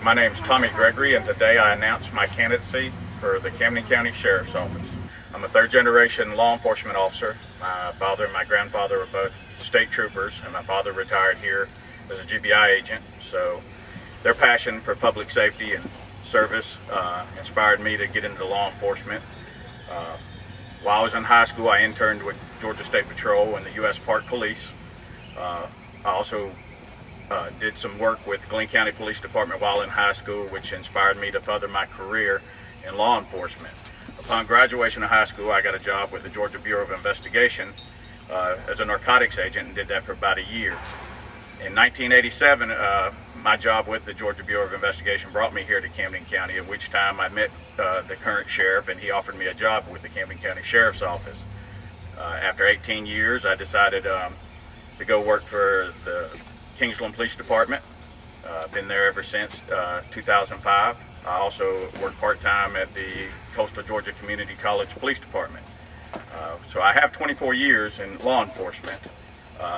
My name is Tommy Gregory, and today I announced my candidacy for the Camden County Sheriff's Office. I'm a third-generation law enforcement officer. My father and my grandfather were both state troopers, and my father retired here as a GBI agent. So their passion for public safety and service inspired me to get into law enforcement. While I was in high school, I interned with Georgia State Patrol and the U.S. Park Police. I also did some work with Glenn County Police Department while in high school, which inspired me to further my career in law enforcement. Upon graduation of high school, I got a job with the Georgia Bureau of Investigation as a narcotics agent, and did that for about a year. In 1987, my job with the Georgia Bureau of Investigation brought me here to Camden County, at which time I met the current sheriff, and he offered me a job with the Camden County Sheriff's Office. After 18 years, I decided to go work for the Kingsland Police Department. Been there ever since 2005. I also work part-time at the Coastal Georgia Community College Police Department. So I have 24 years in law enforcement,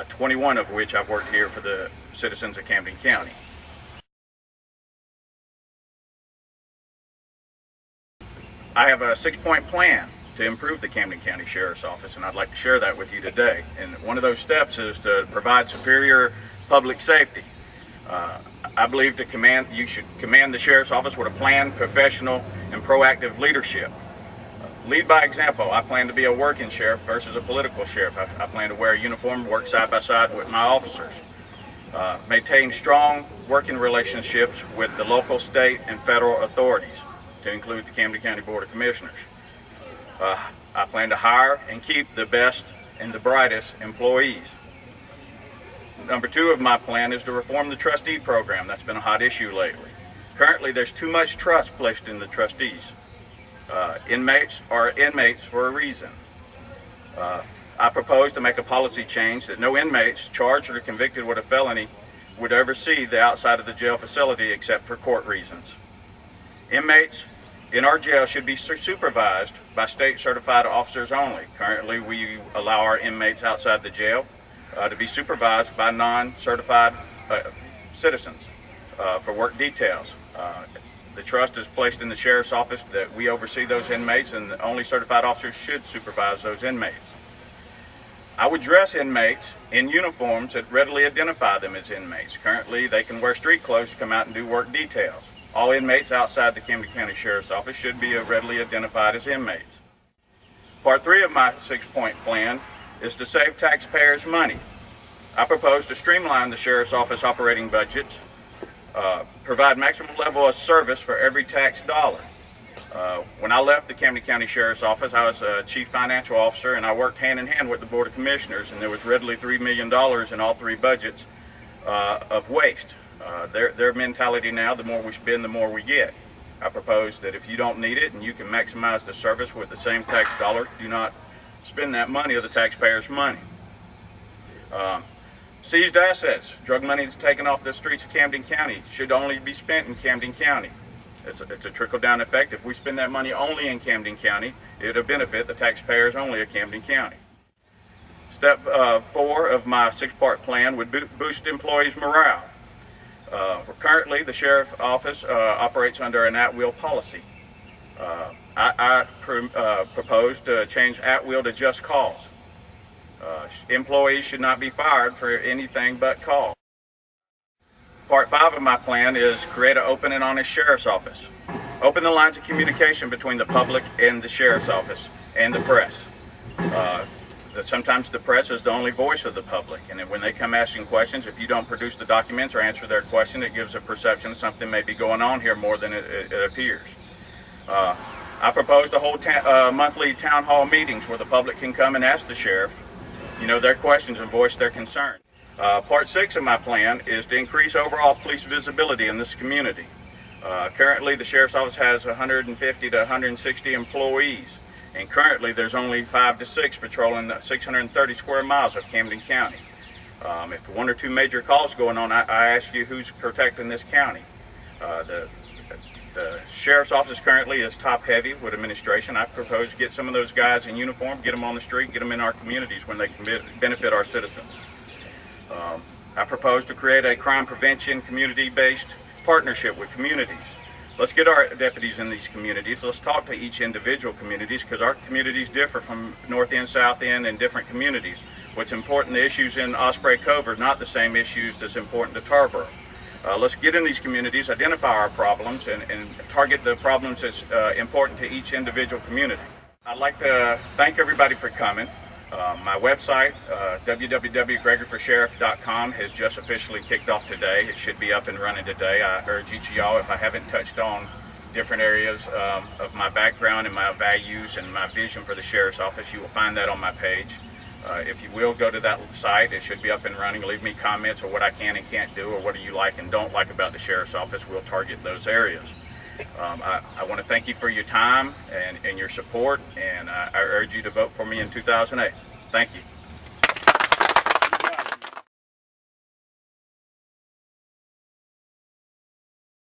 21 of which I've worked here for the citizens of Camden County. I have a 6-point plan to improve the Camden County Sheriff's Office, and I'd like to share that with you today. And one of those steps is to provide superior public safety. I believe you should command the Sheriff's Office with a planned, professional, and proactive leadership. Lead by example. I plan to be a working sheriff versus a political sheriff. I plan to wear a uniform, work side by side with my officers. Maintain strong working relationships with the local, state, and federal authorities, to include the Camden County Board of Commissioners. I plan to hire and keep the best and the brightest employees. Number 2 of my plan is to reform the trustee program. That's been a hot issue lately. Currently, there's too much trust placed in the trustees. Inmates are inmates for a reason. I propose to make a policy change that no inmates charged or convicted with a felony would ever see the outside of the jail facility except for court reasons. Inmates in our jail should be supervised by state certified officers only. Currently, we allow our inmates outside the jail to be supervised by non-certified citizens for work details. The trust is placed in the Sheriff's Office that we oversee those inmates, and only certified officers should supervise those inmates. I would dress inmates in uniforms that readily identify them as inmates. Currently, they can wear street clothes to come out and do work details. All inmates outside the Camden County Sheriff's Office should be readily identified as inmates. Part 3 of my 6-point plan is to save taxpayers money. I propose to streamline the Sheriff's Office operating budgets, provide maximum level of service for every tax dollar. When I left the Camden County Sheriff's Office, I was a Chief Financial Officer, and I worked hand in hand with the Board of Commissioners, and there was readily $3 million in all 3 budgets of waste. Their mentality now, the more we spend, the more we get. I propose that if you don't need it and you can maximize the service with the same tax dollars, do not spend that money of the taxpayers' money. Seized assets, drug money that's taken off the streets of Camden County, should only be spent in Camden County. It's a trickle-down effect. If we spend that money only in Camden County, it'll benefit the taxpayers only of Camden County. Step 4 of my 6-part plan would boost employees' morale. Currently, the Sheriff's Office operates under an at-will policy. I propose to change at-will to just cause. Employees should not be fired for anything but cause. Part 5 of my plan is create an open and honest Sheriff's Office. Open the lines of communication between the public and the Sheriff's Office and the press. Sometimes the press is the only voice of the public, and when they come asking questions, if you don't produce the documents or answer their question, it gives a perception something may be going on here more than it appears. I propose to hold monthly town hall meetings where the public can come and ask the sheriff, their questions and voice their concern. Part 6 of my plan is to increase overall police visibility in this community. Currently, the Sheriff's Office has 150 to 160 employees, and currently there's only 5 to 6 patrolling the 630 square miles of Camden County. If 1 or 2 major calls going on, I ask you who's protecting this county. The Sheriff's Office currently is top-heavy with administration. I propose to get some of those guys in uniform, get them on the street, get them in our communities when they can benefit our citizens. I propose to create a crime prevention, community-based partnership with communities. Let's get our deputies in these communities. Let's talk to each individual communities, because our communities differ from North End, South End, and different communities. What's important, the issues in Osprey Cove are not the same issues that's important to Tarboro. Let's get in these communities, identify our problems, and target the problems that's important to each individual community. I'd like to thank everybody for coming. My website, www.gregoryforsheriff.com, has just officially kicked off today. It should be up and running today. I urge each of y'all, if I haven't touched on different areas of my background and my values and my vision for the Sheriff's Office, you will find that on my page. If you will, go to that site. It should be up and running. Leave me comments on what I can and can't do, or what do you like and don't like about the Sheriff's Office. We'll target those areas. I want to thank you for your time and your support, and I urge you to vote for me in 2008. Thank you.